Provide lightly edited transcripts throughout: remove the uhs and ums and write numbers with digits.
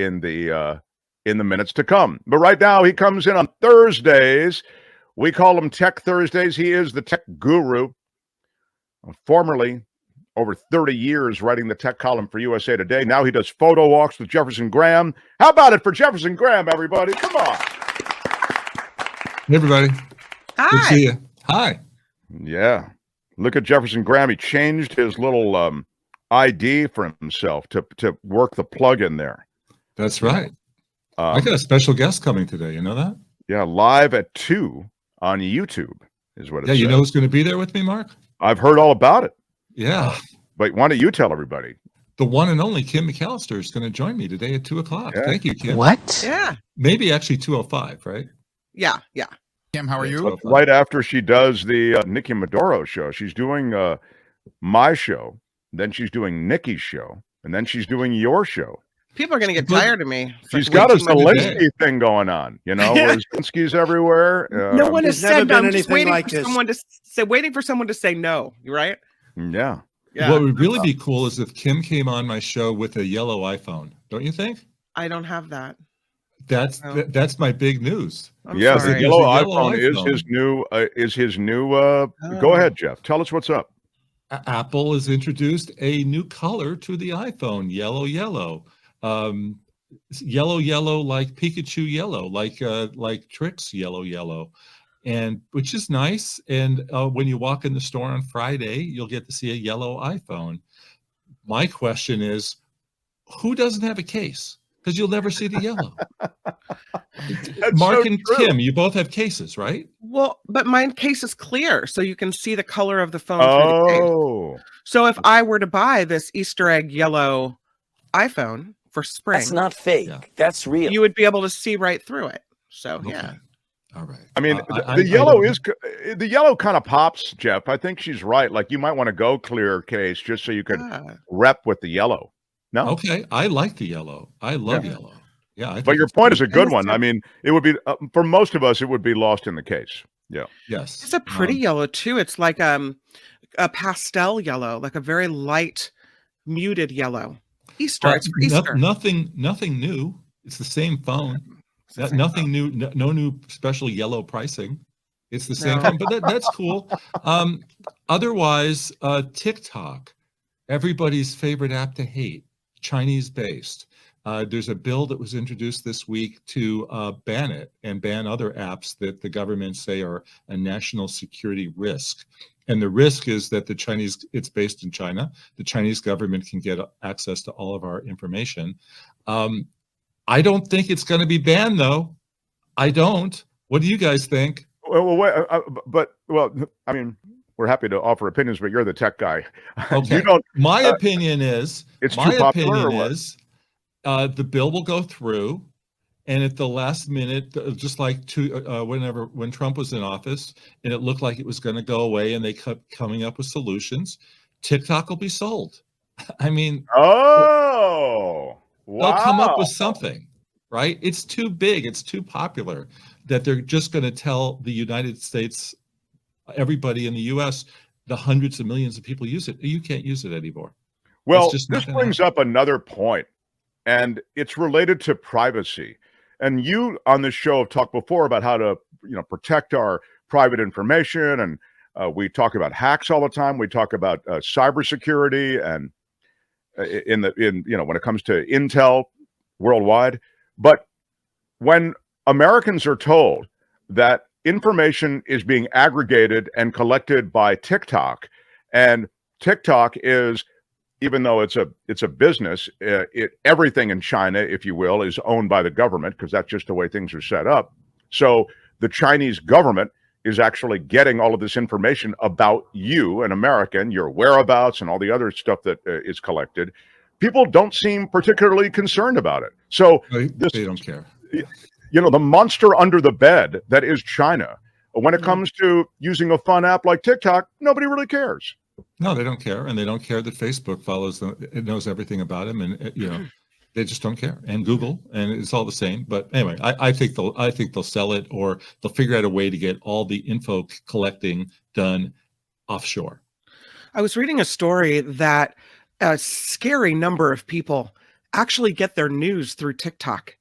in the minutes to come. But right now, he comes in on Thursdays. We call him Tech Thursdays. He is the tech guru, formerly over 30 years writing the tech column for USA Today. Now he does photo walks with Jefferson Graham. How about it for Jefferson Graham, everybody? Come on. Hey, everybody. Hi. Good to see you. Hi. Yeah. Look at Jefferson Graham. He changed his little ID for himself to work the plug in there. That's right. I got a special guest coming today. You know that? Yeah, live at 2 on YouTube is what it says. You know who's going to be there with me, Mark? I've heard all about it. Yeah. But why don't you tell everybody? The one and only Kim McAllister is going to join me today at 2:00. Yeah. Thank you, Kim. What? Yeah. Maybe actually 2:05, right? Yeah. Kim, how are you? Right after she does the Nikki Maduro show. She's doing my show, then she's doing Nikki's show, and then she's doing your show. People are going to get tired of me. She's got a Zelensky thing going on, where Zelensky's everywhere. No one has said I'm just waiting like for someone to say, waiting for someone to say no. You right? Yeah. What would really be cool is if Kim came on my show with a yellow iPhone. Don't you think? I don't have that. That's my big news. Yes, the sorry. yellow There's a yellow iPhone iPhone. is his new. Go ahead, Jeff. Tell us what's up. Apple has introduced a new color to the iPhone, yellow. Yellow like Pikachu yellow, like Trix yellow, and which is nice. And when you walk in the store on Friday, you'll get to see a yellow iPhone. My question is, who doesn't have a case? Because you'll never see the yellow. Mark and Kim, you both have cases, right? Well, but my case is clear, so you can see the color of the phone through the case. So if I were to buy this Easter egg yellow iPhone for spring, that's not fake. Yeah. That's real. You would be able to see right through it. So Okay. All right. I mean, the yellow kind of pops, Jeff. I think she's right. Like you might want to go clear case just so you could rep with the yellow. No. Okay. I like the yellow. I love yellow. Yeah. But your point is a good one. I mean, it would be for most of us, it would be lost in the case. Yeah. Yes. It's a pretty yellow too. It's like a pastel yellow, like a very light, muted yellow. Easter. It's for Easter. Nothing new. It's the same phone. Nothing new. No new special yellow pricing. It's the same phone, but that's cool. Otherwise, TikTok, everybody's favorite app to hate, Chinese based. There's a bill that was introduced this week to ban it and ban other apps that the government say are a national security risk. And the risk is that it's based in China. The Chinese government can get access to all of our information. I don't think it's going to be banned, though. I don't. What do you guys think? Well, I mean, we're happy to offer opinions, but you're the tech guy. Okay. My opinion is the bill will go through, and at the last minute, just like when Trump was in office, and it looked like it was going to go away, and they kept coming up with solutions. TikTok will be sold. I mean, they'll come up with something, right? It's too big, it's too popular that they're just going to tell the United States, everybody in the U.S., the hundreds of millions of people use it. You can't use it anymore. Well, this brings up another point, and it's related to privacy. And you on this show have talked before about how to, protect our private information, and we talk about hacks all the time. We talk about cybersecurity, and when it comes to intel worldwide. But when Americans are told that information is being aggregated and collected by TikTok, and TikTok is, even though it's a business, everything in China, if you will, is owned by the government, because that's just the way things are set up. So the Chinese government is actually getting all of this information about you, an American, your whereabouts, and all the other stuff that is collected. People don't seem particularly concerned about it. So they don't care. The monster under the bed that is China. When it comes to using a fun app like TikTok, nobody really cares. No, they don't care, and they don't care that Facebook follows them. It knows everything about them, and they just don't care. And Google, and it's all the same. But anyway, I think they'll sell it, or they'll figure out a way to get all the info collecting done offshore. I was reading a story that a scary number of people actually get their news through TikTok.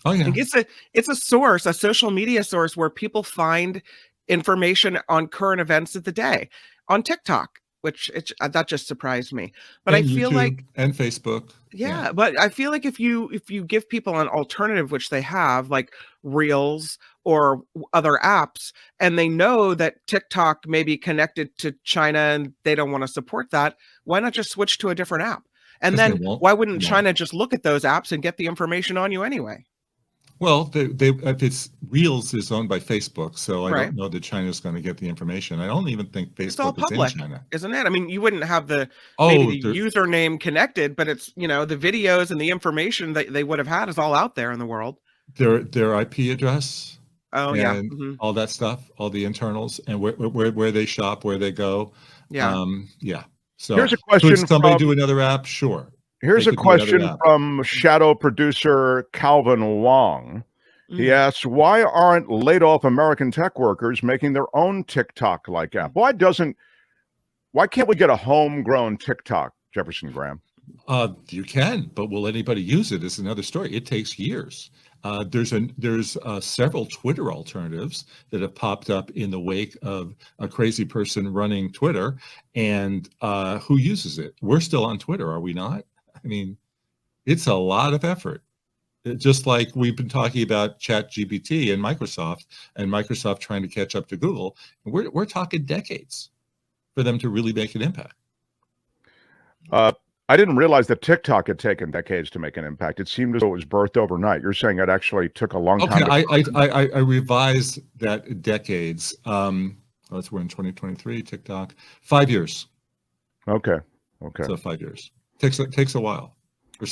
Oh yeah. Like it's a source, a social media source where people find information on current events of the day on TikTok, which that just surprised me. But and I feel YouTube like and Facebook. yeah, but I feel like if you give people an alternative, which they have, like Reels or other apps, and they know that TikTok may be connected to China and they don't want to support that, why not just switch to a different app? And then why wouldn't China just look at those apps and get the information on you anyway? Well, if it's Reels is owned by Facebook, so I don't know that China's going to get the information. I don't even think Facebook it's all public, is in China, isn't it? I mean, you wouldn't have maybe the username connected, but it's the videos and the information that they would have had is all out there in the world. Their IP address, and all that stuff, all the internals, and where they shop, where they go. Yeah. So here's a question: could somebody do another app? Sure. Here's a question from shadow producer Calvin Wong. He asks, why aren't laid off American tech workers making their own TikTok-like app? Why can't we get a homegrown TikTok, Jefferson Graham? You can, but will anybody use it is another story. It takes years. There's several Twitter alternatives that have popped up in the wake of a crazy person running Twitter, and who uses it? We're still on Twitter, are we not? I mean, it's a lot of effort. Just like we've been talking about ChatGPT and Microsoft trying to catch up to Google. We're talking decades for them to really make an impact. I didn't realize that TikTok had taken decades to make an impact. It seemed as though it was birthed overnight. You're saying it actually took a long time. I revised that decades. We're in 2023. TikTok 5 years. Okay. So 5 years. Takes a while.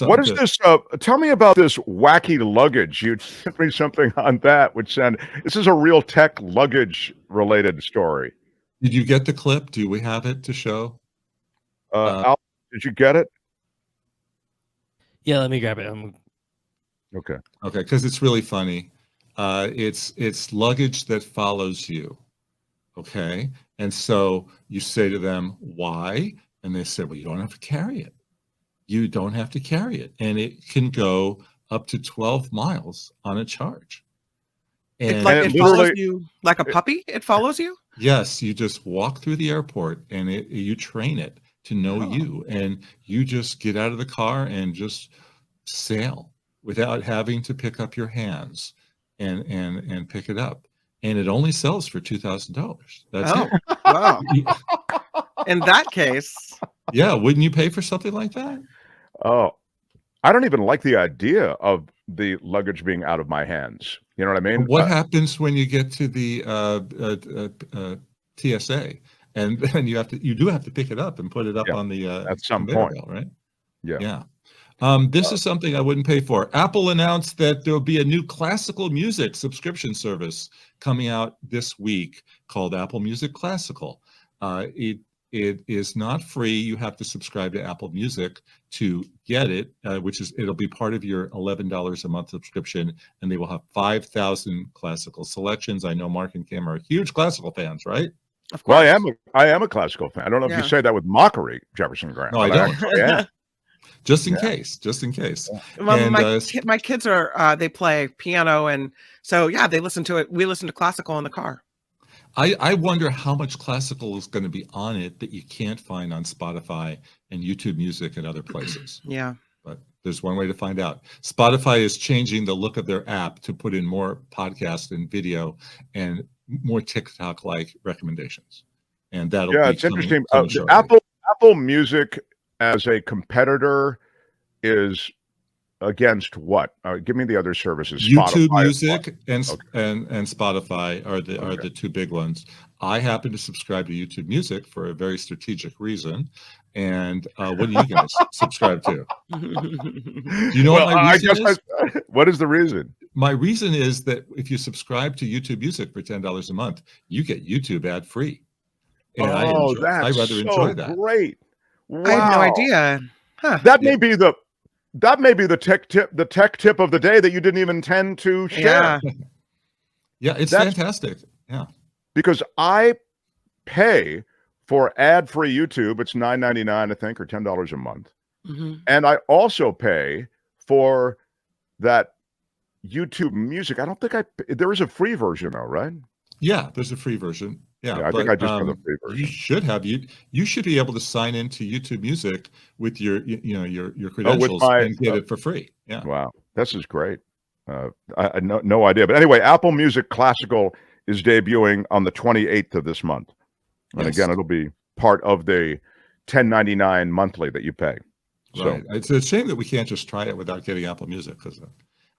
What is this? Tell me about this wacky luggage. You sent me something on that, which said this is a real tech luggage related story. Did you get the clip? Do we have it to show? Al, did you get it? Yeah, let me grab it. Okay, because it's really funny. It's luggage that follows you. Okay, and so you say to them, "Why?" And they say, "Well, you don't have to carry it. You don't have to carry it, and it can go up to 12 miles on a charge." And it follows you like a puppy. It follows you. Yes, you just walk through the airport, and you train it to know you, and you just get out of the car and just sail without having to pick up your hands and pick it up. And it only sells for $2,000. That's it. Wow. In that case, yeah, wouldn't you pay for something like that? Oh, I don't even like the idea of the luggage being out of my hands. You know what I mean? What happens when you get to the TSA, and then you do have to pick it up and put it up on the at some point, belt, right? Yeah. This is something I wouldn't pay for. Apple announced that there will be a new classical music subscription service coming out this week called Apple Music Classical. It is not free. You have to subscribe to Apple Music to get it, it'll be part of your $11 a month subscription, and they will have 5,000 classical selections. I know Mark and Kim are huge classical fans, right? Of course. Well, I am a classical fan. I don't know if you say that with mockery, Jefferson Graham. No, I don't. Just in case. Well, and, my kids are they play piano, and so they listen to it. We listen to classical in the car. I wonder how much classical is going to be on it that you can't find on Spotify and YouTube Music and other places. Yeah. But there's one way to find out. Spotify is changing the look of their app to put in more podcast and video and more TikTok-like recommendations. And that'll be it's interesting. Apple Music as a competitor is against what? Give me the other services. YouTube Music and Spotify are the two big ones. I happen to subscribe to YouTube Music for a very strategic reason. And what do you guys subscribe to? Do you know what my reason is? What is the reason? My reason is that if you subscribe to YouTube Music for $10 a month, you get YouTube ad free. And I rather enjoy that. Great! Wow. I had no idea. Huh. That may be the tech tip of the day that you didn't even intend to share. Yeah, it's fantastic. Yeah. Because I pay for ad-free YouTube. It's $9.99, I think, or $10 a month. And I also pay for that YouTube Music. I don't think there is a free version though, right? Yeah, there's a free version. Yeah, I think I just have the free version. You should be able to sign into YouTube Music with your your credentials and get it for free. Yeah. Wow, this is great. I had no idea, but anyway, Apple Music Classical is debuting on the 28th of this month, and again, it'll be part of the $10.99 monthly that you pay. Right. So, it's a shame that we can't just try it without getting Apple Music, because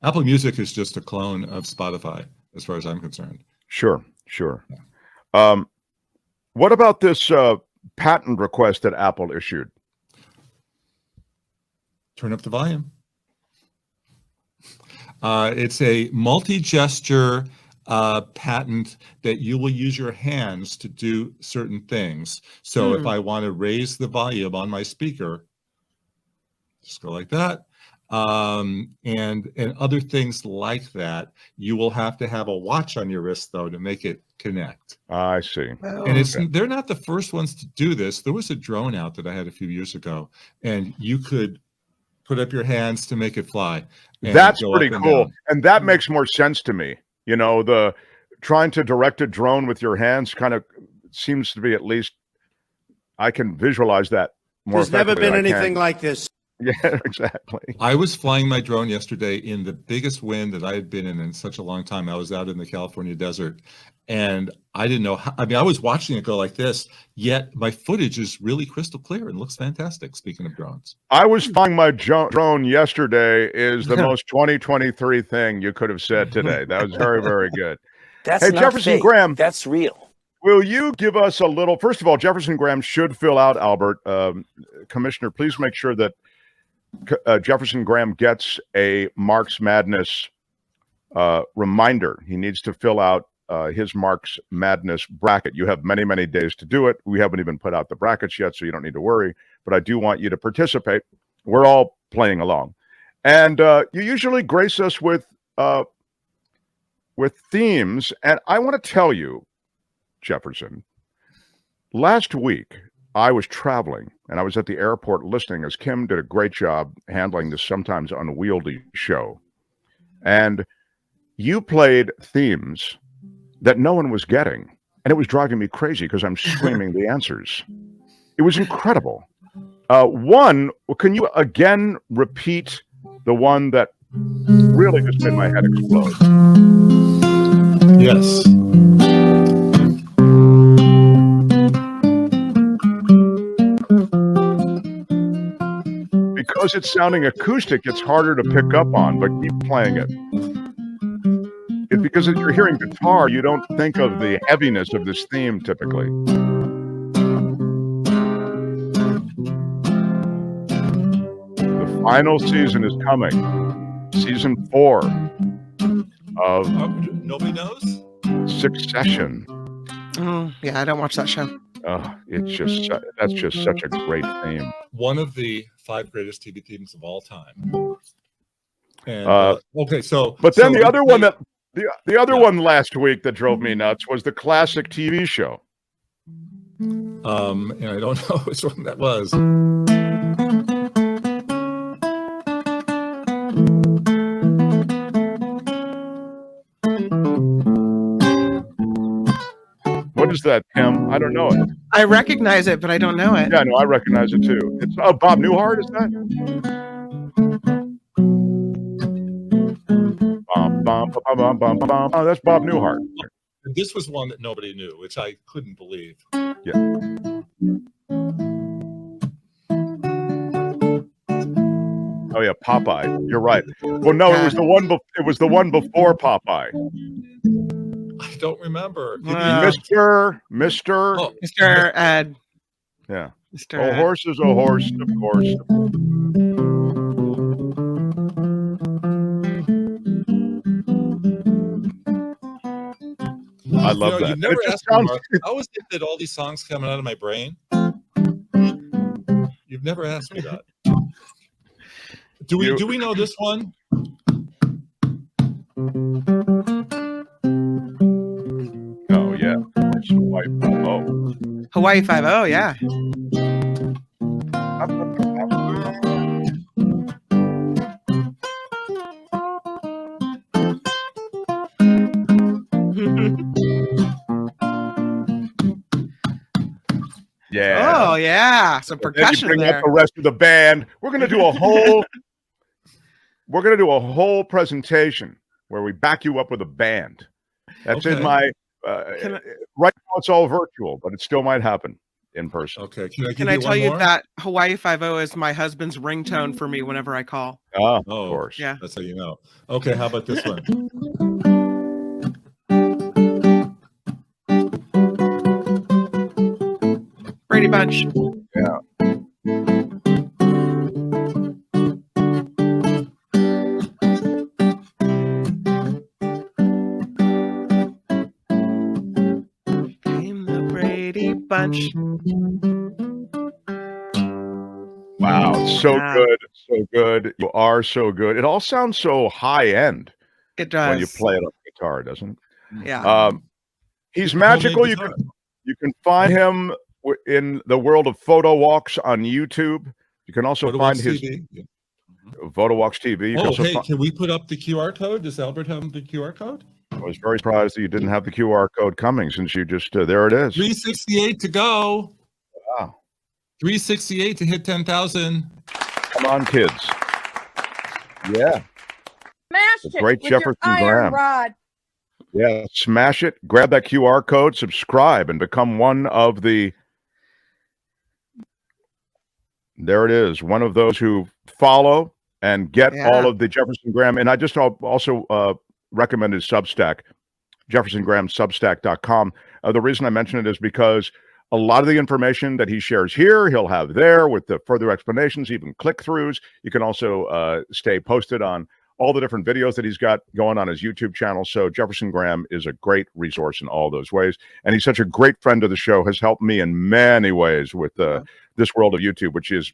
Apple Music is just a clone of Spotify, as far as I'm concerned. Sure. Yeah. What about this patent request that Apple issued? Turn up the volume. It's a multi-gesture patent that you will use your hands to do certain things. So if I want to raise the volume on my speaker, just go like that. And other things like that. You will have to have a watch on your wrist, though, to make it connect. I see. And they're not the first ones to do this. There was a drone out that I had a few years ago, and you could put up your hands to make it fly. That's pretty cool. And that makes more sense to me. You know, the trying to direct a drone with your hands kind of seems to be, at least I can visualize that more. There's never been anything like this. Yeah, exactly. I was flying my drone yesterday in the biggest wind that I had been in such a long time. I was out in the California desert, and I didn't know how, I was watching it go like this, yet my footage is really crystal clear and looks fantastic. Speaking of drones, I was flying my drone yesterday is the most 2023 thing you could have said today. That was very, very good. That's hey, not Jefferson fake. Graham. That's real. Will you give us a little, first of all, Jefferson Graham should fill out, Albert, Commissioner, please make sure that Jefferson Graham gets a Mark's Madness reminder. He needs to fill out his Mark's Madness bracket. You have many, many days to do it. We haven't even put out the brackets yet, so you don't need to worry. But I do want you to participate. We're all playing along. And you usually grace us with themes. And I want to tell you, Jefferson, last week, I was traveling, and I was at the airport listening as Kim did a great job handling this sometimes unwieldy show. And you played themes that no one was getting, and it was driving me crazy because I'm screaming the answers. It was incredible. One, can you again repeat the one that really just made my head explode? Yes. Because it's sounding acoustic, it's harder to pick up on, but keep playing it. It's because if you're hearing guitar, you don't think of the heaviness of this theme typically. The final season is coming. Season 4 of nobody knows? Succession. Oh, yeah, I don't watch that show. It's just that's just such a great theme. One of the 5 greatest TV themes of all time. And okay, so but then the other one that the other one last week that drove me nuts was the classic TV show. And I don't know which one that was. What is that, Kim? I don't know it. I recognize it, but I don't know it. Yeah, no, I recognize it too. It's Bob Newhart, is that? Oh, that's Bob Newhart. This was one that nobody knew, which I couldn't believe. Yeah. Oh yeah, Popeye. You're right. Well, no, it was the one. It was the one before Popeye. I don't remember. Mr. Ed. Yeah. Mr. A horse is a horse, of course. I love that. You've never asked me, Mark, I always think that all these songs coming out of my brain. You've never asked me that. Do we know this one? Oh yeah, it's Hawaii 5-0. Hawaii 5-0, yeah. Yeah. Oh yeah, some And then you percussion bring there. up the rest of the band. We're gonna do a whole presentation where we back you up with a band. That's in Okay. my Can I- right now it's all virtual, but it still might happen in person. Okay. Can I give Can I you tell one you more? that Hawaii 5-0 is my husband's ringtone for me whenever I call? Oh, of Oh, course. Yeah. that's how you know. Okay, how about this one? Brady Bunch. Came the Brady Bunch. Wow, it's so Yeah. good, so good. You are so good. It all sounds so high end It does. when you play it on guitar, doesn't it? Yeah. He's Homemade magical. guitar. You can find him in the world of photo walks on YouTube. You can also Photo find Walks his TV. Yeah. Photo Walks TV. You can Oh, also hey, can we put up the QR code? Does Albert have the QR code? I was very surprised that you didn't have the QR code coming since you just there it is. 368 to go. Wow. 368 to hit 10,000. Come on, kids. Yeah. Smash The it great with Jefferson your iron Graham. rod. Yeah. Smash it. Grab that QR code, subscribe, and become one of the there it is. One of those who follow and get Yeah. all of the Jefferson Graham. And I just also recommend his Substack, jeffersongrahamsubstack.com. The reason I mention it is because a lot of the information that he shares here, he'll have there with the further explanations, even click-throughs. You can also stay posted on all the different videos that he's got going on his YouTube channel. So Jefferson Graham is a great resource in all those ways. And he's such a great friend of the show, has helped me in many ways with this world of YouTube, which is,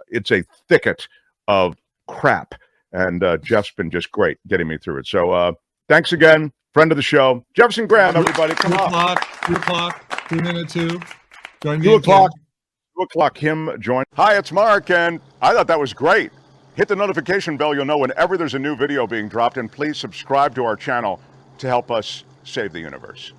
it's a thicket of crap. And Jeff's been just great getting me through it. So thanks again, friend of the show, Jefferson Graham, everybody. Come on. 2 o'clock, 2 minute 2. Join me 2 again. o'clock. 2 o'clock, him join. Hi, it's Mark, and I thought that was great. Hit the notification bell. You'll know whenever there's a new video being dropped, and please subscribe to our channel to help us save the universe.